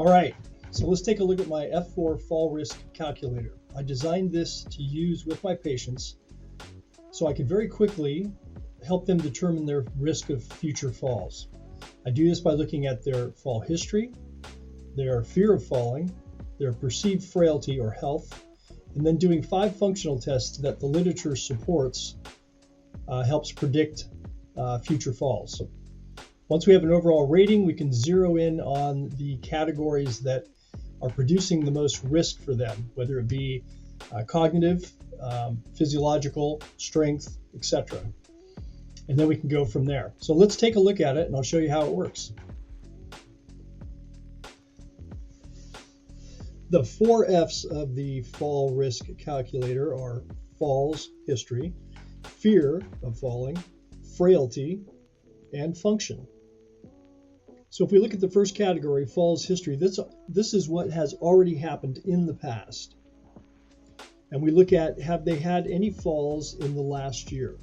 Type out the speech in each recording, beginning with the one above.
All right, so let's take a look at my F4 fall risk calculator. I designed this to use with my patients so I could very quickly help them determine their risk of future falls. I do this by looking at their fall history, their fear of falling, their perceived frailty or health, and then doing 5 functional tests that the literature supports helps predict future falls. Once we have an overall rating, we can zero in on the categories that are producing the most risk for them, whether it be cognitive, physiological, strength, etc. And then we can go from there. So let's take a look at it and I'll show you how it works. The 4 F's of the fall risk calculator are falls history, fear of falling, frailty, and function. So if we look at the first category, falls history, this is what has already happened in the past. And we look at, have they had any falls in the last year?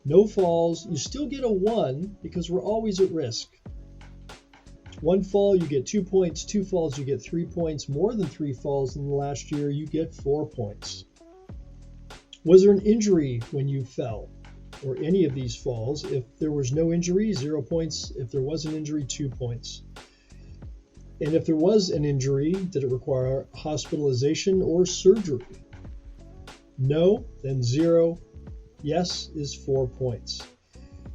No falls, you still get a 1 because we're always at risk. 1 fall, you get 2 points. 2 falls, you get 3 points. More than 3 falls in the last year, you get 4 points. Was there an injury when you fell? Or any of these falls? If there was no injury, 0 points. If there was an injury, 2 points. And if there was an injury, did it require hospitalization or surgery? No, then 0. Yes is 4 points.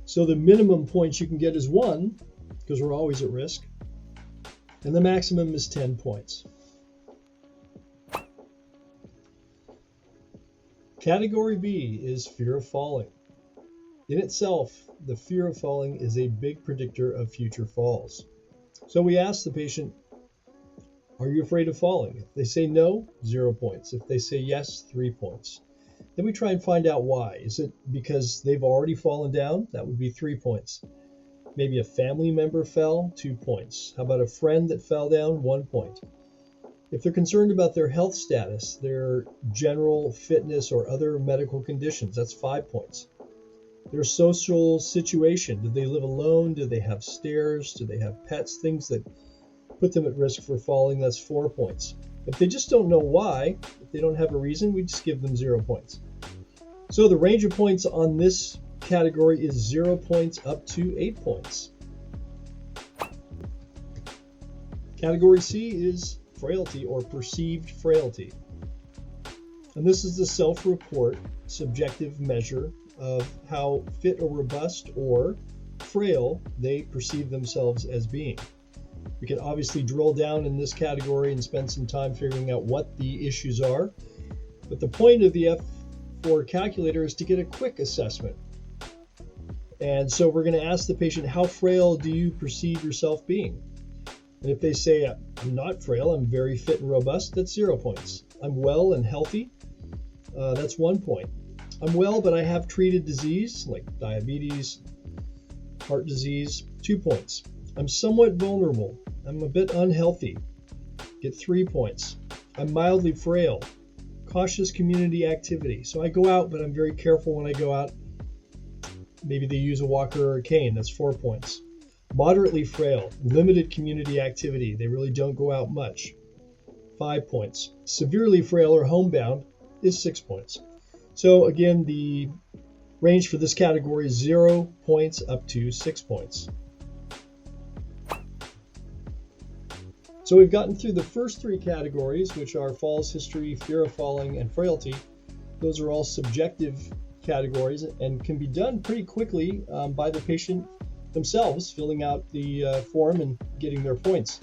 So the minimum points you can get is 1, because we're always at risk. And the maximum is 10 points. Category B is fear of falling. In itself, the fear of falling is a big predictor of future falls. So we ask the patient, are you afraid of falling? If they say no, 0 points. If they say yes, 3 points. Then we try and find out why. Is it because they've already fallen down? That would be 3 points. Maybe a family member fell, 2 points. How about a friend that fell down? 1 point. If they're concerned about their health status, their general fitness or other medical conditions, that's 5 points. Their social situation, do they live alone? Do they have stairs? Do they have pets? Things that put them at risk for falling, that's 4 points. If they just don't know why, if they don't have a reason, we just give them 0 points. So the range of points on this category is 0 points up to 8 points. Category C is frailty or perceived frailty. And this is the self-report subjective measure of how fit or robust or frail they perceive themselves as being. We can obviously drill down in this category and spend some time figuring out what the issues are. But the point of the F4 calculator is to get a quick assessment. And so we're going to ask the patient, how frail do you perceive yourself being? And if they say, I'm not frail, I'm very fit and robust, that's 0 points. I'm well and healthy, that's 1 point. I'm well, but I have treated disease like diabetes, heart disease, 2 points. I'm somewhat vulnerable. I'm a bit unhealthy. Get 3 points. I'm mildly frail. Cautious community activity. So I go out, but I'm very careful when I go out. Maybe they use a walker or a cane. That's 4 points. Moderately frail. Limited community activity. They really don't go out much. 5 points. Severely frail or homebound is 6 points. So again, the range for this category is 0 points up to 6 points. So we've gotten through the first 3 categories, which are falls history, fear of falling, and frailty. Those are all subjective categories and can be done pretty quickly by the patient themselves, filling out the form and getting their points.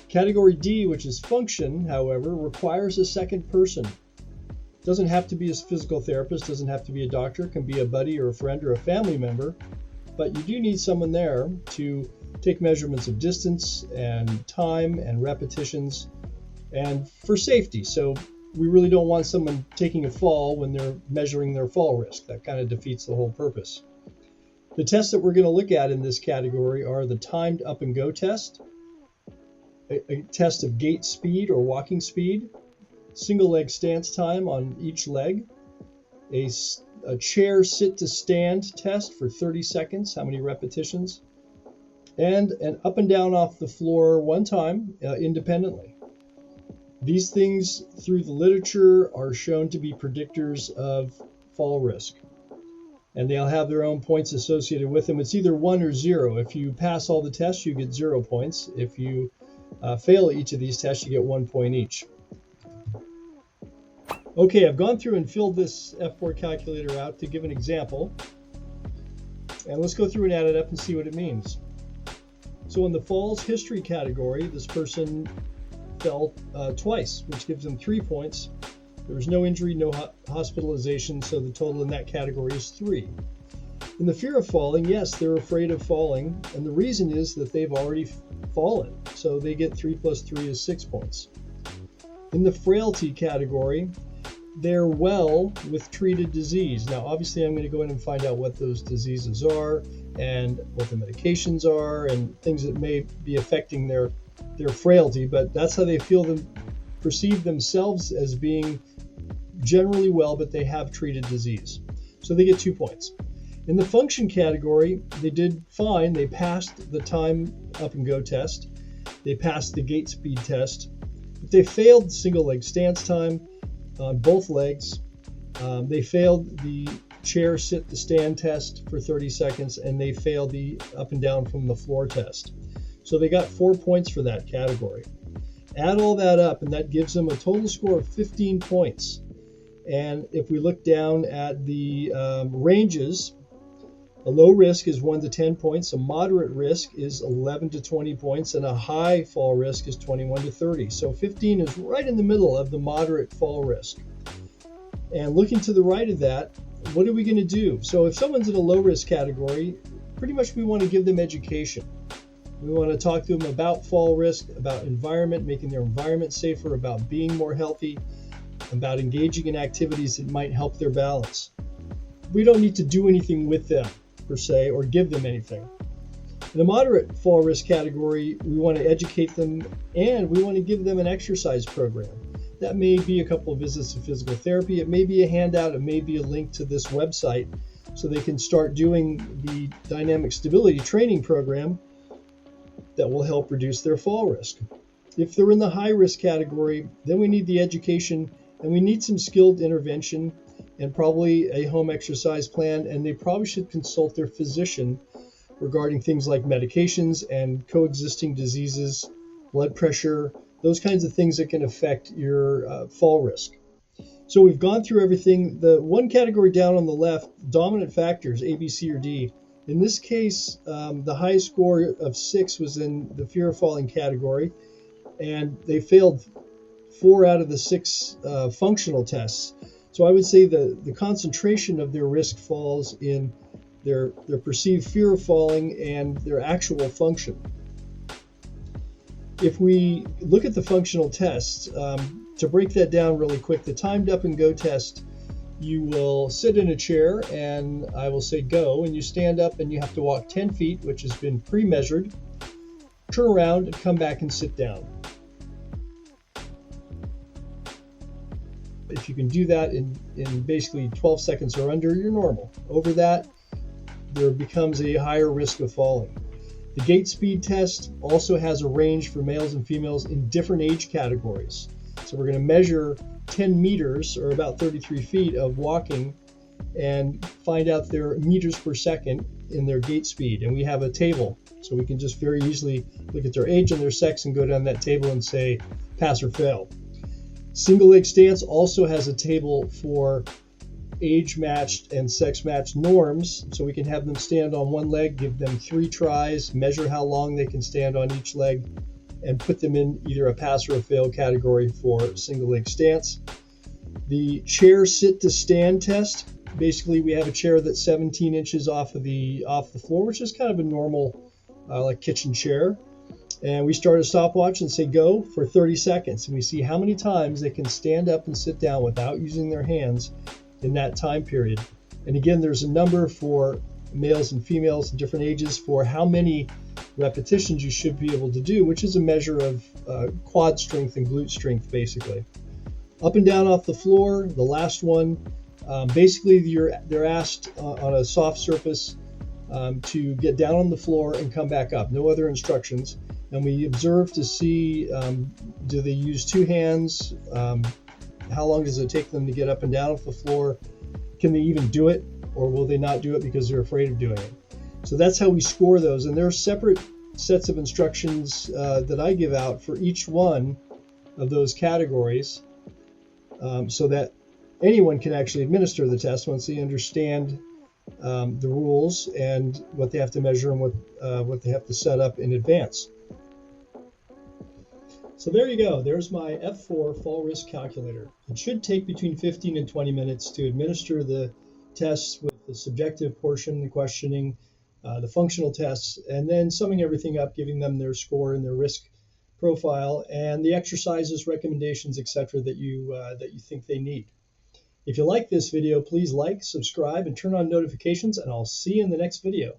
Category D, which is function, however, requires a second person. Doesn't have to be a physical therapist, doesn't have to be a doctor, can be a buddy or a friend or a family member, but you do need someone there to take measurements of distance and time and repetitions and for safety. So we really don't want someone taking a fall when they're measuring their fall risk. That kind of defeats the whole purpose. The tests that we're going to look at in this category are the timed up and go test, a test of gait speed or walking speed, single leg stance time on each leg, a chair sit to stand test for 30 seconds, how many repetitions, and an up and down off the floor one time independently. These things through the literature are shown to be predictors of fall risk, and they'll have their own points associated with them. It's either 1 or 0. If you pass all the tests, you get 0 points. If you fail each of these tests, you get 1 point each. Okay, I've gone through and filled this F-board calculator out to give an example. And let's go through and add it up and see what it means. So in the falls history category, this person fell twice, which gives them 3 points. There was no injury, no hospitalization, so the total in that category is 3. In the fear of falling, yes, they're afraid of falling, and the reason is that they've already fallen, so they get 3 plus 3 is 6 points. In the frailty category, they're well with treated disease. Now, obviously, I'm going to go in and find out what those diseases are and what the medications are and things that may be affecting their frailty, but that's how they perceive themselves as being generally well, but they have treated disease. So they get 2 points. In the function category, they did fine. They passed the time up and go test. They passed the gait speed test, but they failed single leg stance time on both legs. They failed the chair sit to stand test for 30 seconds, and they failed the up and down from the floor test. So they got 4 points for that category. Add all that up, and that gives them a total score of 15 points. And if we look down at the ranges, a low risk is 1 to 10 points, a moderate risk is 11 to 20 points, and a high fall risk is 21 to 30. So 15 is right in the middle of the moderate fall risk. And looking to the right of that, what are we going to do? So if someone's in a low risk category, pretty much we want to give them education. We want to talk to them about fall risk, about environment, making their environment safer, about being more healthy, about engaging in activities that might help their balance. We don't need to do anything with them, per se, or give them anything. In the moderate fall risk category, we want to educate them and we want to give them an exercise program. That may be a couple of visits to physical therapy. It may be a handout. It may be a link to this website so they can start doing the dynamic stability training program that will help reduce their fall risk. If they're in the high risk category, then we need the education and we need some skilled intervention and probably a home exercise plan, and they probably should consult their physician regarding things like medications and coexisting diseases, blood pressure, those kinds of things that can affect your fall risk. So we've gone through everything. The one category down on the left, dominant factors, A, B, C, or D. In this case, the highest score of 6 was in the fear of falling category, and they failed 4 out of the 6 functional tests. So I would say the concentration of their risk falls in their perceived fear of falling and their actual function. If we look at the functional tests, to break that down really quick, the timed up and go test, you will sit in a chair and I will say go, and you stand up and you have to walk 10 feet, which has been pre-measured, turn around and come back and sit down. If you can do that in basically 12 seconds or under, you're normal. Over that, there becomes a higher risk of falling. The gait speed test also has a range for males and females in different age categories. So we're going to measure 10 meters, or about 33 feet of walking, and find out their meters per second in their gait speed. And we have a table, so we can just very easily look at their age and their sex and go down that table and say pass or fail. Single leg stance also has a table for age-matched and sex-matched norms, so we can have them stand on one leg, give them 3 tries, measure how long they can stand on each leg, and put them in either a pass or a fail category for single leg stance. The chair sit to stand test, basically we have a chair that's 17 inches off the floor, which is kind of a normal like kitchen chair. And we start a stopwatch and say go for 30 seconds. And we see how many times they can stand up and sit down without using their hands in that time period. And again, there's a number for males and females in different ages for how many repetitions you should be able to do, which is a measure of quad strength and glute strength, basically. Up and down off the floor, the last one, basically they're asked on a soft surface to get down on the floor and come back up. No other instructions. And we observe to see, do they use two hands? How long does it take them to get up and down off the floor? Can they even do it, or will they not do it because they're afraid of doing it? So that's how we score those. And there are separate sets of instructions that I give out for each one of those categories, so that anyone can actually administer the test once they understand the rules and what they have to measure and what they have to set up in advance. So there you go. There's my F4 fall risk calculator. It should take between 15 and 20 minutes to administer the tests with the subjective portion, the questioning, the functional tests, and then summing everything up, giving them their score and their risk profile, and the exercises, recommendations, etc. that you think they need. If you like this video, please like, subscribe, and turn on notifications, and I'll see you in the next video.